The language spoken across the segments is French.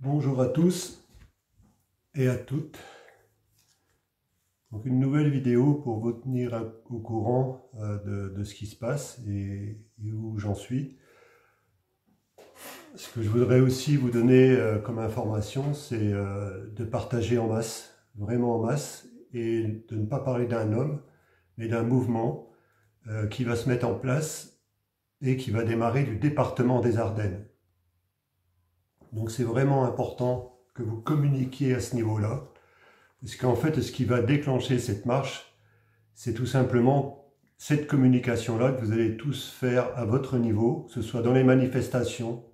Bonjour à tous et à toutes. Donc une nouvelle vidéo pour vous tenir au courant de ce qui se passe et où j'en suis. Ce que je voudrais aussi vous donner comme information, c'est de partager en masse, vraiment en masse, et de ne pas parler d'un homme, mais d'un mouvement qui va se mettre en place et qui va démarrer du département des Ardennes. Donc c'est vraiment important que vous communiquiez à ce niveau-là, parce qu'en fait, ce qui va déclencher cette marche, c'est tout simplement cette communication-là que vous allez tous faire à votre niveau, que ce soit dans les manifestations,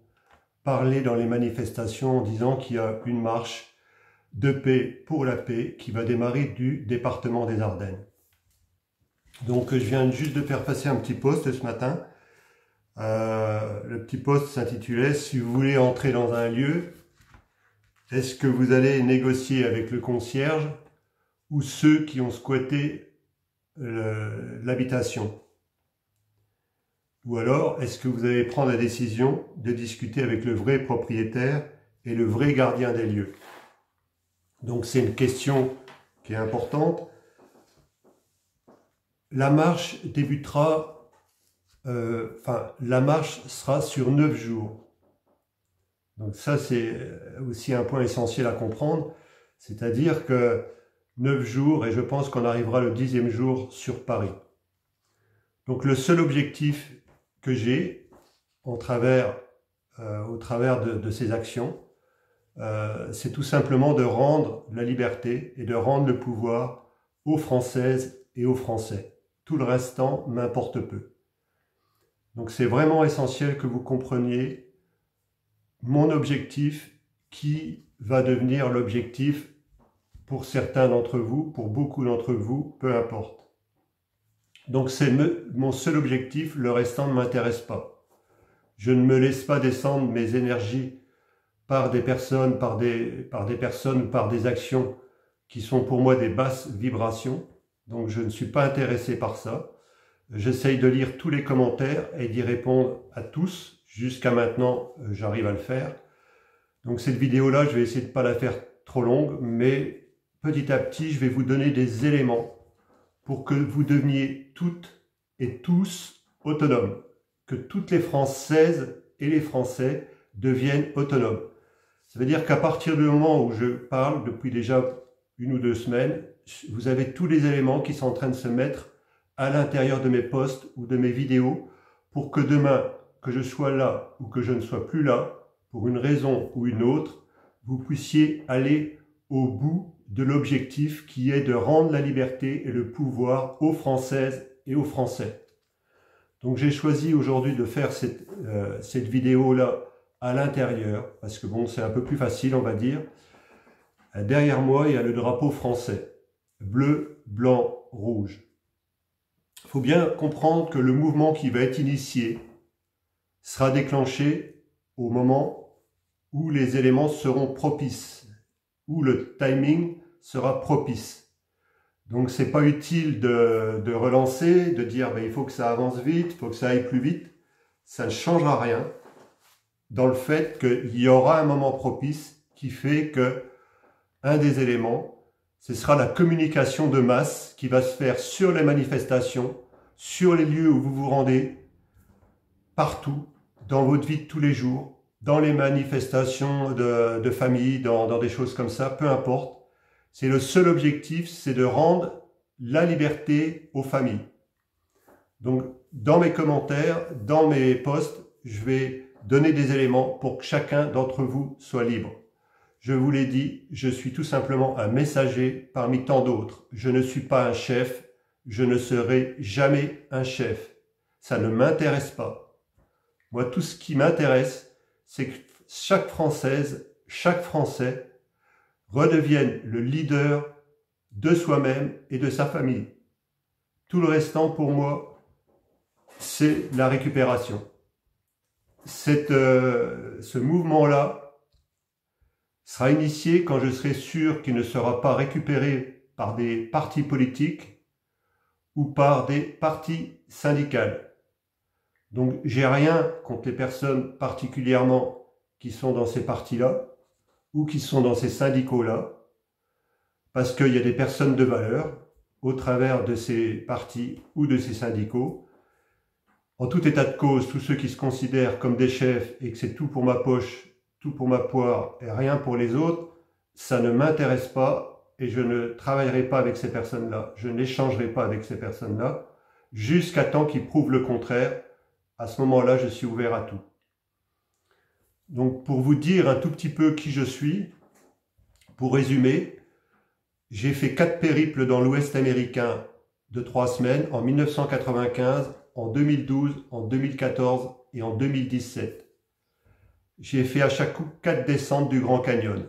parler dans les manifestations en disant qu'il y a une marche de paix pour la paix qui va démarrer du département des Ardennes. Donc je viens juste de faire passer un petit post ce matin. Le petit post s'intitulait « Si vous voulez entrer dans un lieu, est-ce que vous allez négocier avec le concierge ou ceux qui ont squatté l'habitation? Ou alors, est-ce que vous allez prendre la décision de discuter avec le vrai propriétaire et le vrai gardien des lieux ?» Donc c'est une question qui est importante. La marche débutera, la marche sera sur 9 jours. Donc ça, c'est aussi un point essentiel à comprendre, c'est-à-dire que 9 jours, et je pense qu'on arrivera le 10e jour sur Paris. Donc le seul objectif que j'ai au travers de ces actions, c'est tout simplement de rendre la liberté et de rendre le pouvoir aux Françaises et aux Français. Tout le restant m'importe peu. Donc c'est vraiment essentiel que vous compreniez mon objectif qui va devenir l'objectif pour certains d'entre vous, pour beaucoup d'entre vous, peu importe. Donc c'est mon seul objectif, le restant ne m'intéresse pas. Je ne me laisse pas descendre mes énergies par des personnes, par des actions qui sont pour moi des basses vibrations. Donc je ne suis pas intéressé par ça. J'essaye de lire tous les commentaires et d'y répondre à tous. Jusqu'à maintenant, j'arrive à le faire. Donc cette vidéo-là, je vais essayer de ne pas la faire trop longue, mais petit à petit, je vais vous donner des éléments pour que vous deveniez toutes et tous autonomes. Que toutes les Françaises et les Français deviennent autonomes. Ça veut dire qu'à partir du moment où je parle, depuis déjà 1 ou 2 semaines, vous avez tous les éléments qui sont en train de se mettre à l'intérieur de mes posts ou de mes vidéos pour que demain, que je sois là ou que je ne sois plus là, pour une raison ou une autre, vous puissiez aller au bout de l'objectif qui est de rendre la liberté et le pouvoir aux Françaises et aux Français. Donc j'ai choisi aujourd'hui de faire cette vidéo-là à l'intérieur, parce que bon, c'est un peu plus facile, on va dire. Derrière moi, il y a le drapeau français, bleu, blanc, rouge. Il faut bien comprendre que le mouvement qui va être initié sera déclenché au moment où les éléments seront propices, où le timing sera propice. Donc c'est pas utile de relancer, de dire ben, il faut que ça avance vite, il faut que ça aille plus vite. Ça ne changera rien dans le fait qu'il y aura un moment propice qui fait que un des éléments, ce sera la communication de masse qui va se faire sur les manifestations, sur les lieux où vous vous rendez, partout, dans votre vie de tous les jours, dans les manifestations de famille, dans des choses comme ça, peu importe. C'est le seul objectif, c'est de rendre la liberté aux familles. Donc, dans mes commentaires, dans mes posts, je vais donner des éléments pour que chacun d'entre vous soit libre. Je vous l'ai dit, je suis tout simplement un messager parmi tant d'autres. Je ne suis pas un chef, je ne serai jamais un chef. Ça ne m'intéresse pas. Moi, tout ce qui m'intéresse, c'est que chaque Française, chaque Français redevienne le leader de soi-même et de sa famille. Tout le restant, pour moi, c'est la récupération. Ce mouvement-là sera initié quand je serai sûr qu'il ne sera pas récupéré par des partis politiques ou par des partis syndicales. Donc, j'ai rien contre les personnes particulièrement qui sont dans ces partis-là. ou qui sont dans ces syndicats-là, parce qu'il y a des personnes de valeur au travers de ces partis ou de ces syndicats. En tout état de cause, tous ceux qui se considèrent comme des chefs et que c'est tout pour ma poche, tout pour ma poire et rien pour les autres, ça ne m'intéresse pas et je ne travaillerai pas avec ces personnes-là. Je n'échangerai pas avec ces personnes-là jusqu'à temps qu'ils prouvent le contraire. À ce moment-là, je suis ouvert à tout. Donc, pour vous dire un tout petit peu qui je suis, pour résumer, j'ai fait 4 périples dans l'Ouest américain de 3 semaines en 1995, en 2012, en 2014 et en 2017. J'ai fait à chaque coup 4 descentes du Grand Canyon.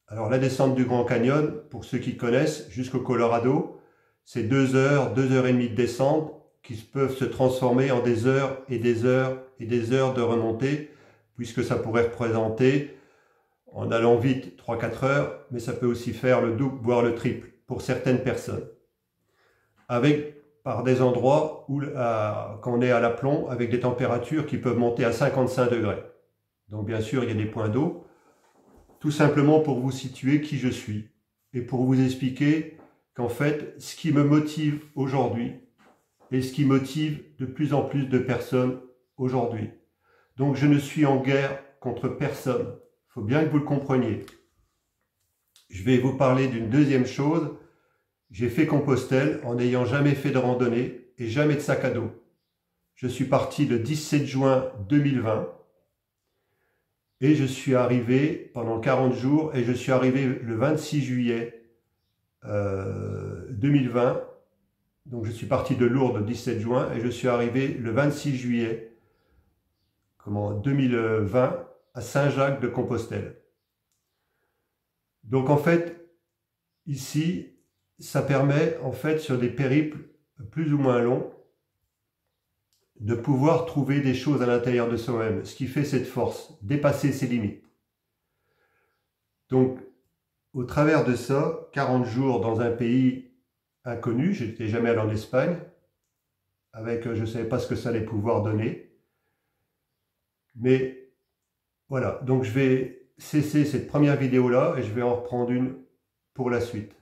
Alors la descente du Grand Canyon, pour ceux qui connaissent, jusqu'au Colorado, c'est 2 heures, 2 heures et demie de descente qui peuvent se transformer en des heures et des heures et des heures de remontée, puisque ça pourrait représenter, en allant vite, 3-4 heures, mais ça peut aussi faire le double, voire le triple, pour certaines personnes. Par des endroits où, quand on est à l'aplomb, avec des températures qui peuvent monter à 55 degrés. Donc bien sûr, il y a des points d'eau, tout simplement pour vous situer qui je suis, et pour vous expliquer qu'en fait, ce qui me motive aujourd'hui, et ce qui motive de plus en plus de personnes aujourd'hui. Donc je ne suis en guerre contre personne. Il faut bien que vous le compreniez. Je vais vous parler d'une deuxième chose. J'ai fait Compostelle en n'ayant jamais fait de randonnée et jamais de sac à dos. Je suis parti le 17 juin 2020 et je suis arrivé pendant 40 jours et je suis arrivé le 26 juillet 2020. Donc je suis parti de Lourdes le 17 juin et je suis arrivé le 26 juillet 2020 à Saint-Jacques de Compostelle. Donc en fait, ici, ça permet en fait sur des périples plus ou moins longs de pouvoir trouver des choses à l'intérieur de soi-même, ce qui fait cette force, dépasser ses limites. Donc au travers de ça, 40 jours dans un pays inconnu, je n'étais jamais allé en Espagne, je ne savais pas ce que ça allait pouvoir donner. Mais voilà, donc je vais cesser cette première vidéo-là et je vais en reprendre une pour la suite.